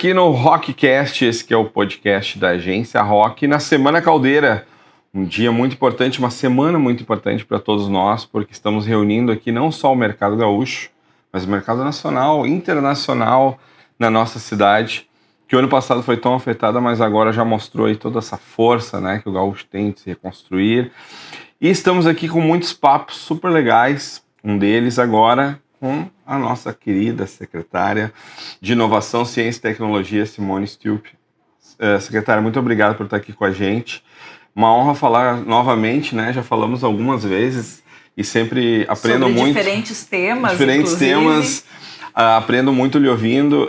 aqui no Rockcast, esse que é o podcast da agência Rock, na Semana Caldeira. Um dia muito importante, uma semana muito importante para todos nós, porque estamos reunindo aqui não só o mercado gaúcho, mas o mercado nacional, internacional na nossa cidade, que o ano passado foi tão afetada, mas agora já mostrou aí toda essa força, né, que o gaúcho tem de se reconstruir. E estamos aqui com muitos papos super legais, um deles agora com a nossa querida secretária de Inovação, Ciência e Tecnologia, Simone Stülp. Secretária, muito obrigado por estar aqui com a gente. Uma honra falar novamente, né? Já falamos algumas vezes e sempre aprendo sobre muito. Diferentes temas, Diferentes temas. Aprendo muito lhe ouvindo.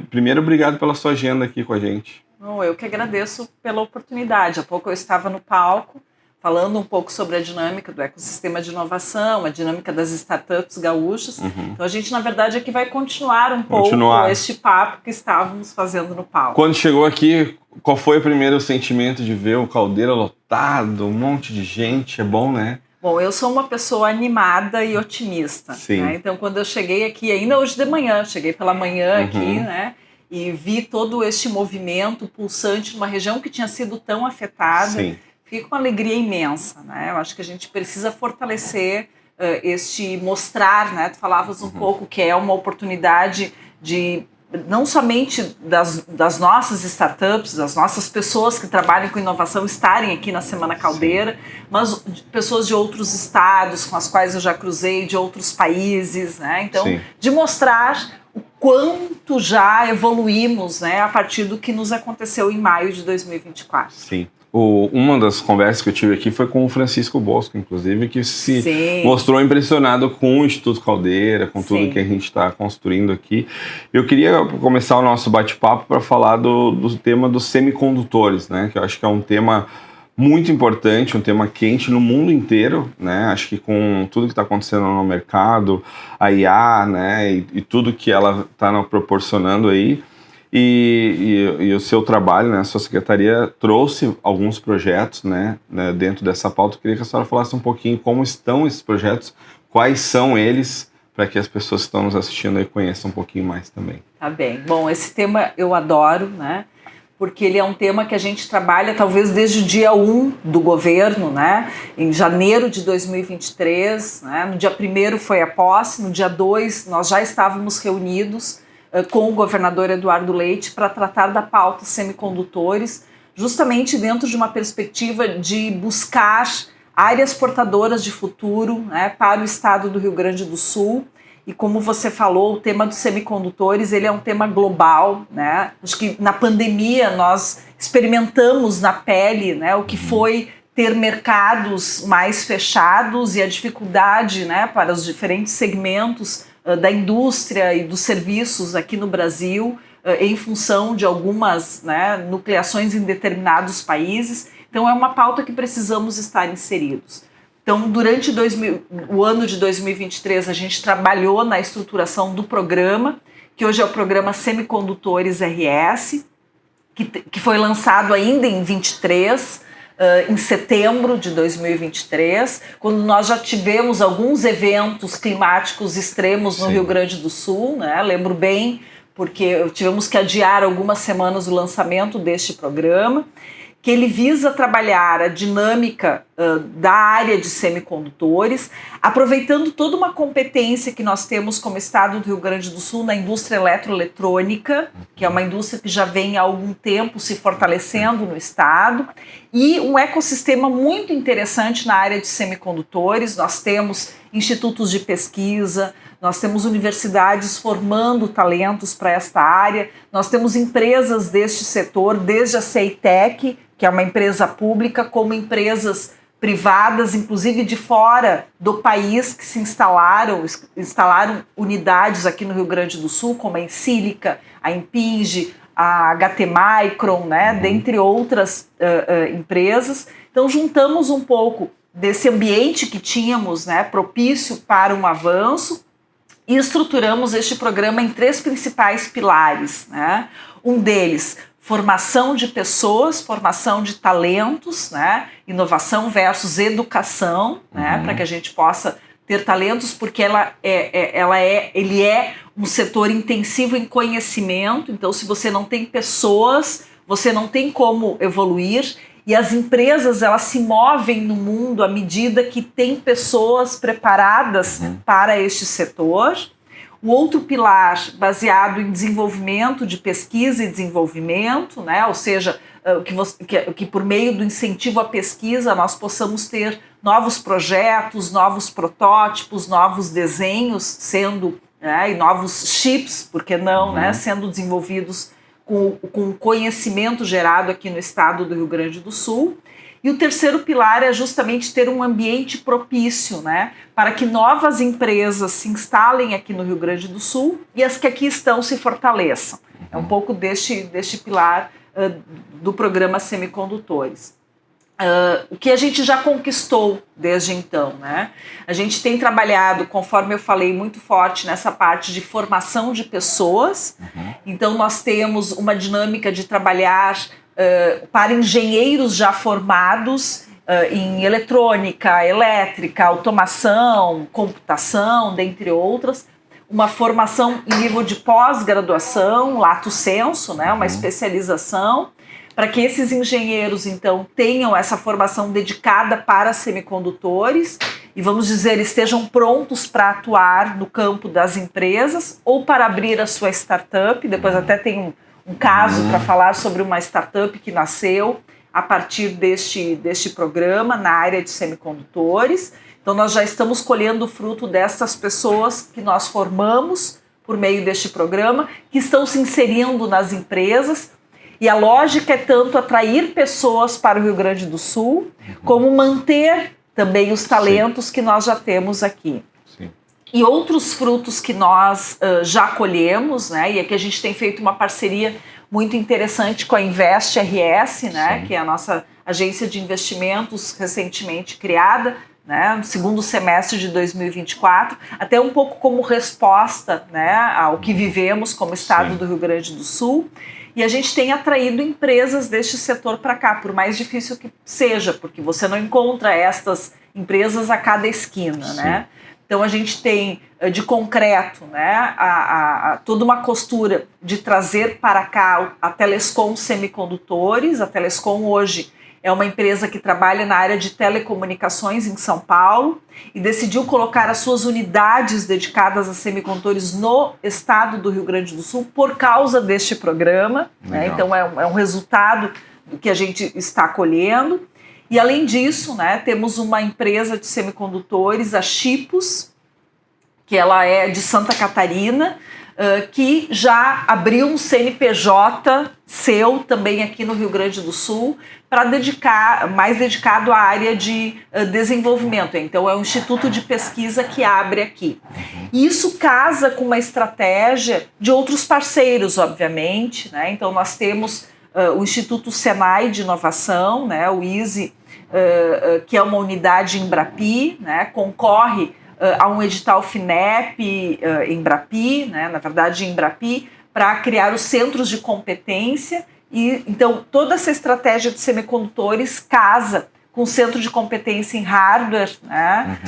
Primeiro, obrigado pela sua agenda aqui com a gente. Eu que agradeço pela oportunidade. Há pouco eu estava no palco falando um pouco sobre a dinâmica do ecossistema de inovação, a dinâmica das startups gaúchas. Então a gente, na verdade, aqui vai continuar um pouco este papo que estávamos fazendo no palco. Quando chegou aqui, qual foi o primeiro sentimento de ver o Caldeira lotado, um monte de gente? É bom, né? Bom, eu sou uma pessoa animada e otimista. Sim. Né? Então, quando eu cheguei aqui, ainda hoje de manhã, cheguei pela manhã aqui, né? E vi todo este movimento pulsante numa região que tinha sido tão afetada. Sim. Fiquei com uma alegria imensa, né? Eu acho que a gente precisa fortalecer mostrar, né? Tu falavas um pouco que é uma oportunidade de não somente das nossas startups, das nossas pessoas que trabalham com inovação estarem aqui na Semana Caldeira, sim, mas de pessoas de outros estados com as quais eu já cruzei, de outros países, né? Então, sim, de mostrar o quanto já evoluímos, né, a partir do que nos aconteceu em maio de 2024. Sim. Uma das conversas que eu tive aqui foi com o Francisco Bosco, inclusive, que se sim mostrou impressionado com o Instituto Caldeira, com tudo sim que a gente está construindo aqui. Eu queria começar o nosso bate-papo para falar do tema dos semicondutores, né? Que eu acho que é um tema muito importante, um tema quente no mundo inteiro, né? Acho que com tudo que está acontecendo no mercado, a IA, né? E tudo que ela está proporcionando aí. E o seu trabalho, né, a sua secretaria trouxe alguns projetos, né, dentro dessa pauta. Eu queria que a senhora falasse um pouquinho como estão esses projetos, quais são eles, para que as pessoas que estão nos assistindo aí conheçam um pouquinho mais também. Tá bem. Bom, esse tema eu adoro, né, porque ele é um tema que a gente trabalha talvez desde o dia 1 do governo, né, em janeiro de 2023, né, no dia 1º foi a posse, no dia 2 nós já estávamos reunidos com o governador Eduardo Leite para tratar da pauta semicondutores, justamente dentro de uma perspectiva de buscar áreas portadoras de futuro, né, para o estado do Rio Grande do Sul. E como você falou, o tema dos semicondutores ele é um tema global, né? Acho que na pandemia nós experimentamos na pele, né, o que foi ter mercados mais fechados e a dificuldade, né, para os diferentes segmentos da indústria e dos serviços aqui no Brasil, em função de algumas, né, nucleações em determinados países. Então é uma pauta que precisamos estar inseridos. Então, durante o ano de 2023, a gente trabalhou na estruturação do programa, que hoje é o programa Semicondutores RS, que foi lançado ainda em 23, em setembro de 2023, quando nós já tivemos alguns eventos climáticos extremos no sim Rio Grande do Sul, né? Lembro bem, porque tivemos que adiar algumas semanas o lançamento deste programa, que ele visa trabalhar a dinâmica da área de semicondutores, aproveitando toda uma competência que nós temos como estado do Rio Grande do Sul na indústria eletroeletrônica, que é uma indústria que já vem há algum tempo se fortalecendo no estado, e um ecossistema muito interessante na área de semicondutores. Nós temos institutos de pesquisa, nós temos universidades formando talentos para esta área, nós temos empresas deste setor, desde a CEITEC, que é uma empresa pública, como empresas privadas, inclusive de fora do país, que se instalaram unidades aqui no Rio Grande do Sul, como a Ensílica, a Impinge, a HT Micron, né, dentre outras empresas. Então juntamos um pouco desse ambiente que tínhamos, né, propício para um avanço, e estruturamos este programa em 3 principais pilares, né? Um deles, formação de pessoas, formação de talentos, né? Inovação versus educação, né? Para que a gente possa ter talentos, porque ele é um setor intensivo em conhecimento. Então, se você não tem pessoas, você não tem como evoluir. E as empresas, elas se movem no mundo à medida que tem pessoas preparadas para este setor. O outro pilar, baseado em desenvolvimento de pesquisa e desenvolvimento, né? Ou seja, que por meio do incentivo à pesquisa nós possamos ter novos projetos, novos protótipos, novos desenhos sendo, né, e novos chips, por que não, né, sendo desenvolvidos com conhecimento gerado aqui no estado do Rio Grande do Sul. E o terceiro pilar é justamente ter um ambiente propício, né, para que novas empresas se instalem aqui no Rio Grande do Sul e as que aqui estão se fortaleçam. É um pouco deste pilar do programa Semicondutores. O que a gente já conquistou desde então, né? A gente tem trabalhado, conforme eu falei, muito forte nessa parte de formação de pessoas. Então nós temos uma dinâmica de trabalhar para engenheiros já formados em eletrônica, elétrica, automação, computação, dentre outras. Uma formação em nível de pós-graduação, lato sensu, né, uma especialização, para que esses engenheiros, então, tenham essa formação dedicada para semicondutores e, vamos dizer, estejam prontos para atuar no campo das empresas ou para abrir a sua startup. Depois até tem um caso para falar sobre uma startup que nasceu a partir deste programa na área de semicondutores. Então, nós já estamos colhendo o fruto dessas pessoas que nós formamos por meio deste programa, que estão se inserindo nas empresas. E a lógica é tanto atrair pessoas para o Rio Grande do Sul, como manter também os talentos que nós já temos aqui. E outros frutos que nós já colhemos, né, e aqui a gente tem feito uma parceria muito interessante com a Invest RS, né, que é a nossa agência de investimentos recentemente criada, né, no segundo semestre de 2024, até um pouco como resposta, né, ao que vivemos como estado do Rio Grande do Sul. E a gente tem atraído empresas deste setor para cá, por mais difícil que seja, porque você não encontra estas empresas a cada esquina, né? Então a gente tem de concreto, né, toda uma costura de trazer para cá a Telescom Semicondutores. A Telescom hoje é uma empresa que trabalha na área de telecomunicações em São Paulo e decidiu colocar as suas unidades dedicadas a semicondutores no estado do Rio Grande do Sul por causa deste programa, né? Então é um resultado do que a gente está colhendo. E além disso, né, temos uma empresa de semicondutores, a Chipos, que ela é de Santa Catarina, que já abriu um CNPJ seu também aqui no Rio Grande do Sul, para mais dedicado à área de desenvolvimento. Então é um instituto de pesquisa que abre aqui. E isso casa com uma estratégia de outros parceiros, obviamente, né? Então nós temos o Instituto Senai de Inovação, né? O ISE, que é uma unidade Embrapi, né? Concorre a um edital FINEP Embrapi, né? Na verdade Embrapi, para criar os centros de competência. E então toda essa estratégia de semicondutores casa com o centro de competência em hardware, né,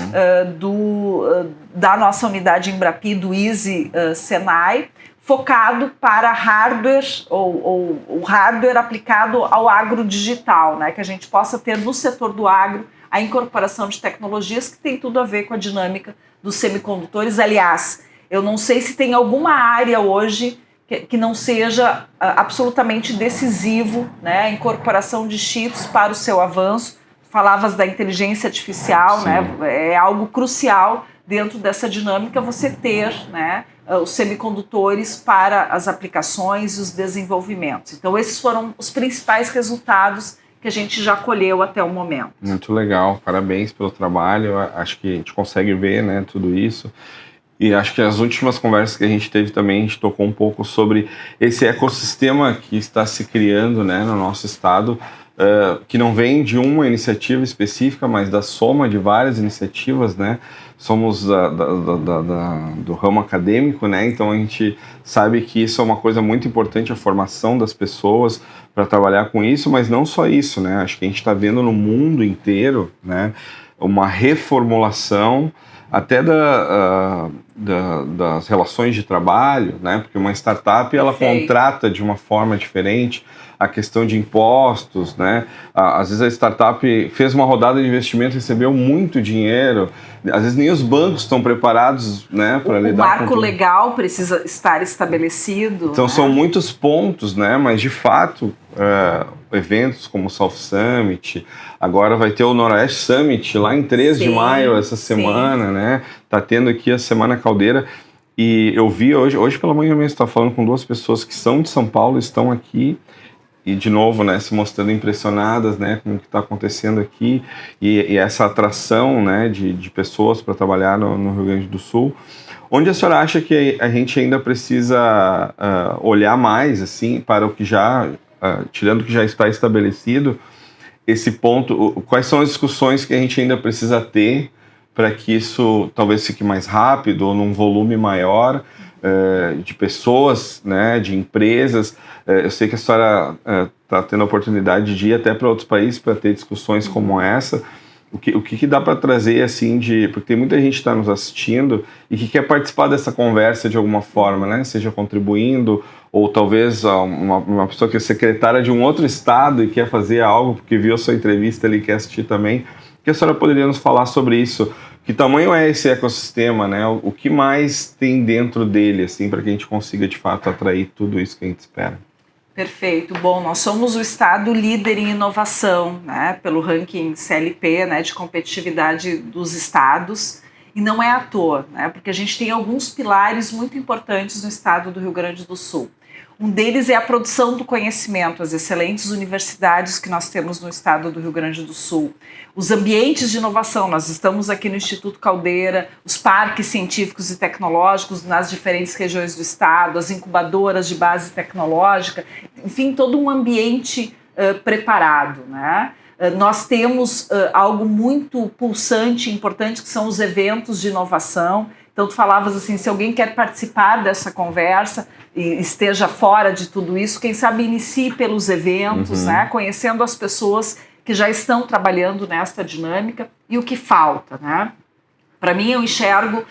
da nossa unidade Embrapi, do ISE Senai, focado para hardware ou o hardware aplicado ao agro digital, né, que a gente possa ter no setor do agro a incorporação de tecnologias que tem tudo a ver com a dinâmica dos semicondutores. Aliás, eu não sei se tem alguma área hoje que não seja absolutamente decisivo, né, a incorporação de chips para o seu avanço. Falavas da inteligência artificial, né, é algo crucial dentro dessa dinâmica você ter, né, os semicondutores para as aplicações e os desenvolvimentos. Então esses foram os principais resultados que a gente já colheu até o momento. Muito legal, parabéns pelo trabalho, acho que a gente consegue ver, né, tudo isso. E acho que as últimas conversas que a gente teve também, a gente tocou um pouco sobre esse ecossistema que está se criando, né, no nosso estado, que não vem de uma iniciativa específica, mas da soma de várias iniciativas, né? Somos do ramo acadêmico, né? Então a gente sabe que isso é uma coisa muito importante, a formação das pessoas para trabalhar com isso, mas não só isso, né? Acho que a gente está vendo no mundo inteiro, né, uma reformulação até das relações de trabalho, né? Porque uma startup ela contrata de uma forma diferente a questão de impostos, né? Às vezes a startup fez uma rodada de investimento, recebeu muito dinheiro, às vezes nem os bancos estão preparados, né, para lidar com o marco legal precisa estar estabelecido. Então, né? São muitos pontos, né? Mas de fato, eventos como o South Summit, agora vai ter o Noroeste Summit lá em 3 de maio essa semana, né? Tá tendo aqui a Semana Caldeira. E eu vi hoje pela manhã mesmo, estava falando com 2 pessoas que são de São Paulo, estão aqui. E, de novo, né, se mostrando impressionadas, né, com o que está acontecendo aqui e essa atração, né, de pessoas para trabalhar no Rio Grande do Sul. Onde a senhora acha que a gente ainda precisa olhar mais, assim, para o que já, tirando o que já está estabelecido, esse ponto, quais são as discussões que a gente ainda precisa ter para que isso talvez fique mais rápido ou num volume maior, de pessoas, né, de empresas. Eu sei que a senhora está tendo a oportunidade de ir até para outros países para ter discussões como essa. O que dá para trazer, assim, porque tem muita gente que está nos assistindo e que quer participar dessa conversa de alguma forma, né? Seja contribuindo, ou talvez uma pessoa que é secretária de um outro estado e quer fazer algo, porque viu a sua entrevista ali e quer assistir também. O que a senhora poderia nos falar sobre isso? Que tamanho é esse ecossistema, né? O que mais tem dentro dele, assim, para que a gente consiga, de fato, atrair tudo isso que a gente espera? Perfeito. Bom, nós somos o estado líder em inovação, né, pelo ranking CLP, né, de competitividade dos estados, e não é à toa, né, porque a gente tem alguns pilares muito importantes no estado do Rio Grande do Sul. Um deles é a produção do conhecimento, as excelentes universidades que nós temos no estado do Rio Grande do Sul. Os ambientes de inovação, nós estamos aqui no Instituto Caldeira, os parques científicos e tecnológicos nas diferentes regiões do estado, as incubadoras de base tecnológica, enfim, todo um ambiente preparado, né? Nós temos algo muito pulsante e importante, que são os eventos de inovação. Então, tu falavas assim, se alguém quer participar dessa conversa e esteja fora de tudo isso, quem sabe inicie pelos eventos, né, conhecendo as pessoas que já estão trabalhando nesta dinâmica e o que falta, né? Para mim, eu enxergo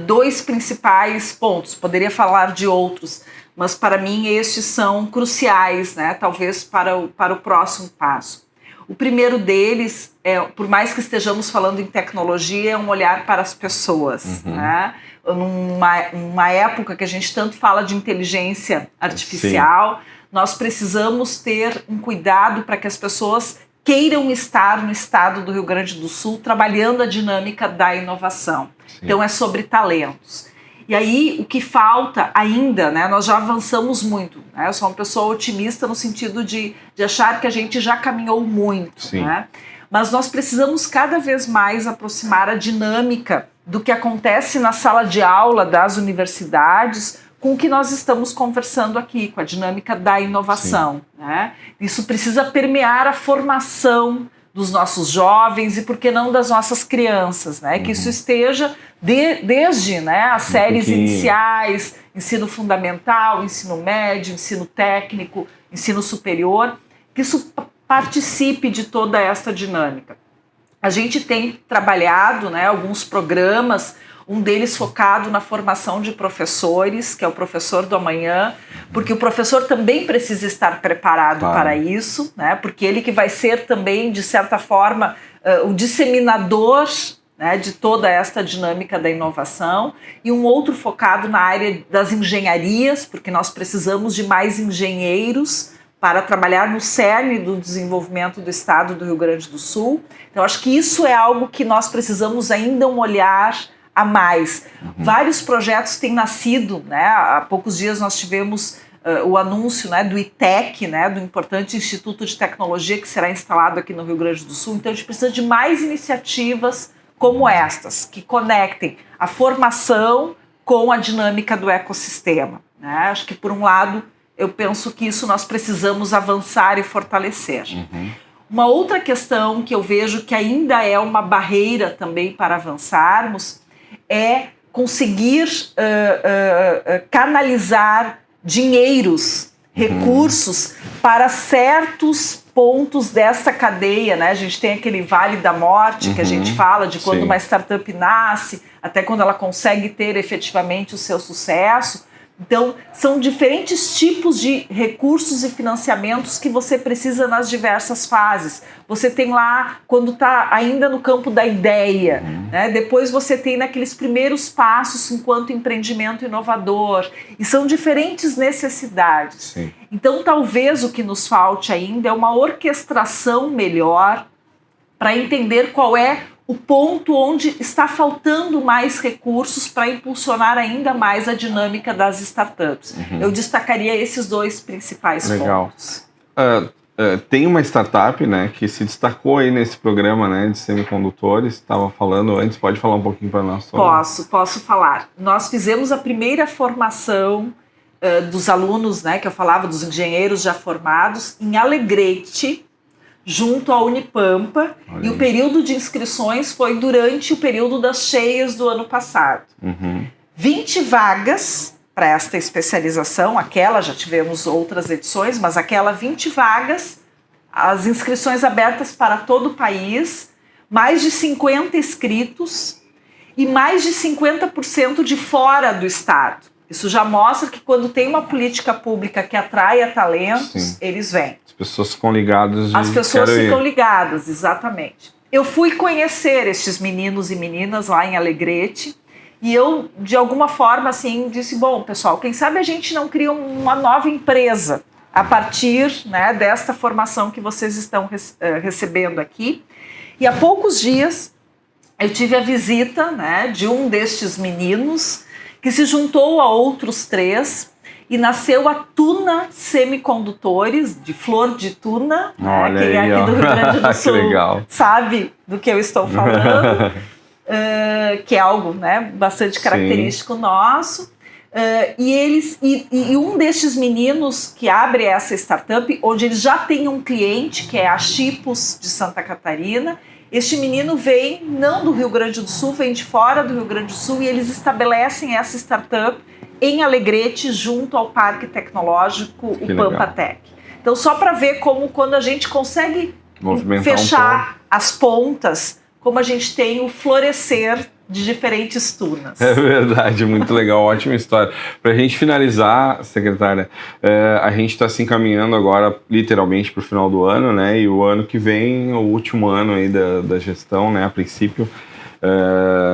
2 principais pontos, poderia falar de outros, mas para mim estes são cruciais, né, talvez para o próximo passo. O primeiro deles, por mais que estejamos falando em tecnologia, é um olhar para as pessoas, né? Numa época que a gente tanto fala de inteligência artificial, nós precisamos ter um cuidado para que as pessoas queiram estar no estado do Rio Grande do Sul trabalhando a dinâmica da inovação. Sim. Então é sobre talentos. E aí, o que falta ainda, né, nós já avançamos muito, né, eu sou uma pessoa otimista no sentido de achar que a gente já caminhou muito, né, mas nós precisamos cada vez mais aproximar a dinâmica do que acontece na sala de aula das universidades com o que nós estamos conversando aqui, com a dinâmica da inovação, né? Isso precisa permear a formação dos nossos jovens e, por que não, das nossas crianças, né? Que isso esteja desde, né, as séries iniciais, ensino fundamental, ensino médio, ensino técnico, ensino superior, que isso participe de toda essa dinâmica. A gente tem trabalhado, né, alguns programas, um deles focado na formação de professores, que é o Professor do Amanhã, porque o professor também precisa estar preparado para isso, né? Porque ele que vai ser também, de certa forma, o disseminador, né, de toda esta dinâmica da inovação, e um outro focado na área das engenharias, porque nós precisamos de mais engenheiros para trabalhar no cerne do desenvolvimento do estado do Rio Grande do Sul. Então, acho que isso é algo que nós precisamos ainda um olhar a mais. Vários projetos têm nascido, né? Há poucos dias nós tivemos o anúncio, né, do ITEC, né, do importante Instituto de Tecnologia que será instalado aqui no Rio Grande do Sul. Então a gente precisa de mais iniciativas como estas, que conectem a formação com a dinâmica do ecossistema, né? Acho que, por um lado, eu penso que isso nós precisamos avançar e fortalecer. Uma outra questão que eu vejo que ainda é uma barreira também para avançarmos é conseguir canalizar dinheiros, recursos para certos pontos dessa cadeia, né? A gente tem aquele vale da morte que a gente fala de quando uma startup nasce até quando ela consegue ter efetivamente o seu sucesso. Então, são diferentes tipos de recursos e financiamentos que você precisa nas diversas fases. Você tem lá quando está ainda no campo da ideia, né? Depois você tem naqueles primeiros passos enquanto empreendimento inovador. E são diferentes necessidades. Sim. Então, talvez o que nos falte ainda é uma orquestração melhor para entender qual é o ponto onde está faltando mais recursos para impulsionar ainda mais a dinâmica das startups. Eu destacaria esses dois principais pontos. Tem uma startup, né, que se destacou aí nesse programa, né, de semicondutores, estava falando antes, pode falar um pouquinho para nós? Posso falar. Nós fizemos a primeira formação dos alunos, né, que eu falava, dos engenheiros já formados, em Alegrete, junto à Unipampa, e o período de inscrições foi durante o período das cheias do ano passado. 20 vagas para esta especialização, aquela, já tivemos outras edições, mas aquela 20 vagas, as inscrições abertas para todo o país, mais de 50 inscritos e mais de 50% de fora do estado. Isso já mostra que quando tem uma política pública que atraia talentos, eles vêm. As pessoas ficam ligadas. As pessoas ficam ligadas, exatamente. Eu fui conhecer estes meninos e meninas lá em Alegrete e eu, de alguma forma, assim, disse, bom, pessoal, quem sabe a gente não cria uma nova empresa a partir, né, desta formação que vocês estão recebendo aqui. E há poucos dias eu tive a visita, né, de um destes meninos que se juntou a outros 3 e nasceu a Tuna Semicondutores, de Flor de Tuna, né, quem é aqui do Rio Grande do Sul sabe do que eu estou falando, que é algo, né, bastante característico nosso. E um destes meninos que abre essa startup, onde ele já tem um cliente, que é a Chipos de Santa Catarina. Este menino vem, não do Rio Grande do Sul, vem de fora do Rio Grande do Sul, e eles estabelecem essa startup em Alegrete, junto ao Parque Tecnológico, o Pampatec. Então, só para ver como, quando a gente consegue fechar as pontas, como a gente tem o florescer de diferentes tunas. É verdade, muito legal, ótima história. Para a gente finalizar, secretária, a gente está se encaminhando agora literalmente para o final do ano, né? E o ano que vem, o último ano aí da gestão, né? A princípio,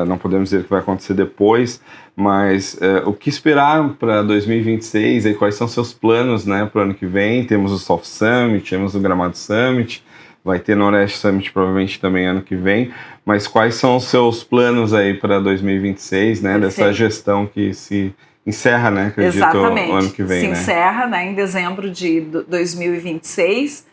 não podemos dizer o que vai acontecer depois, mas o que esperar para 2026? Aí, quais são seus planos, né, para o ano que vem? Temos o Soft Summit, temos o Gramado Summit. Vai ter Noroeste Summit provavelmente também ano que vem, mas quais são os seus planos aí para 2026, né, dessa gestão que se encerra, né, acredito, o ano que vem, se encerra, né, em dezembro de 2026.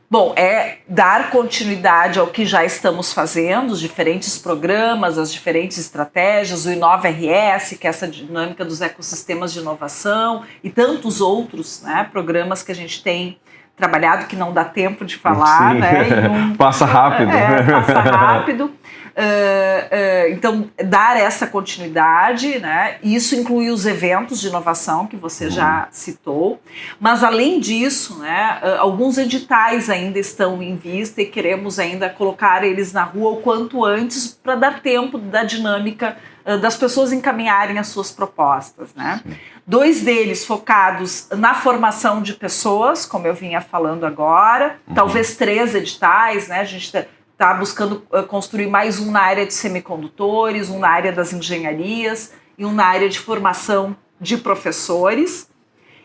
Bom, é dar continuidade ao que já estamos fazendo, os diferentes programas, as diferentes estratégias, o Inova RS, que é essa dinâmica dos ecossistemas de inovação, e tantos outros, né, programas que a gente tem trabalhado, que não dá tempo de falar, né? Passa rápido. Passa rápido. Então, dar essa continuidade, né? Isso inclui os eventos de inovação que você já citou, mas além disso, né, alguns editais ainda estão em vista e queremos ainda colocar eles na rua o quanto antes para dar tempo da dinâmica das pessoas encaminharem as suas propostas, né? 2 deles focados na formação de pessoas, como eu vinha falando agora, talvez 3 editais, né? A gente está buscando construir mais um na área de semicondutores, um na área das engenharias e um na área de formação de professores,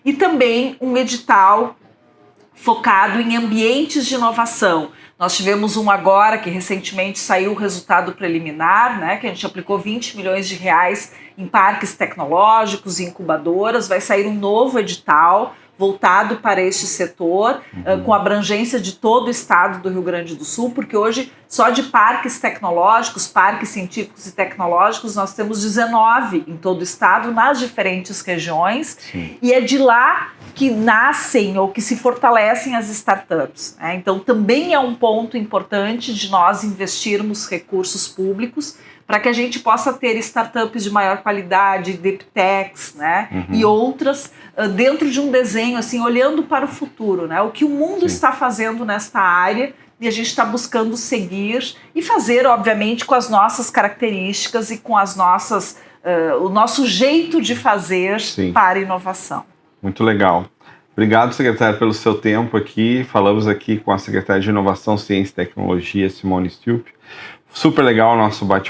e também um edital focado em ambientes de inovação. Nós tivemos um agora, que recentemente saiu o resultado preliminar, né, que a gente aplicou 20 milhões de reais em parques tecnológicos e incubadoras. Vai sair um novo edital voltado para este setor, com abrangência de todo o estado do Rio Grande do Sul, porque hoje só de parques tecnológicos, parques científicos e tecnológicos, nós temos 19 em todo o estado, nas diferentes regiões. Sim. E é de lá que nascem ou que se fortalecem as startups, né? Então também é um ponto importante de nós investirmos recursos públicos para que a gente possa ter startups de maior qualidade, deep techs, né, e outras dentro de um desenho, assim, olhando para o futuro, né, o que o mundo está fazendo nesta área, e a gente está buscando seguir e fazer, obviamente, com as nossas características e com as nossas, o nosso jeito de fazer para a inovação. Muito legal. Obrigado, secretário, pelo seu tempo aqui. Falamos aqui com a secretária de Inovação, Ciência e Tecnologia, Simone Stülp. Super legal o nosso bate-papo.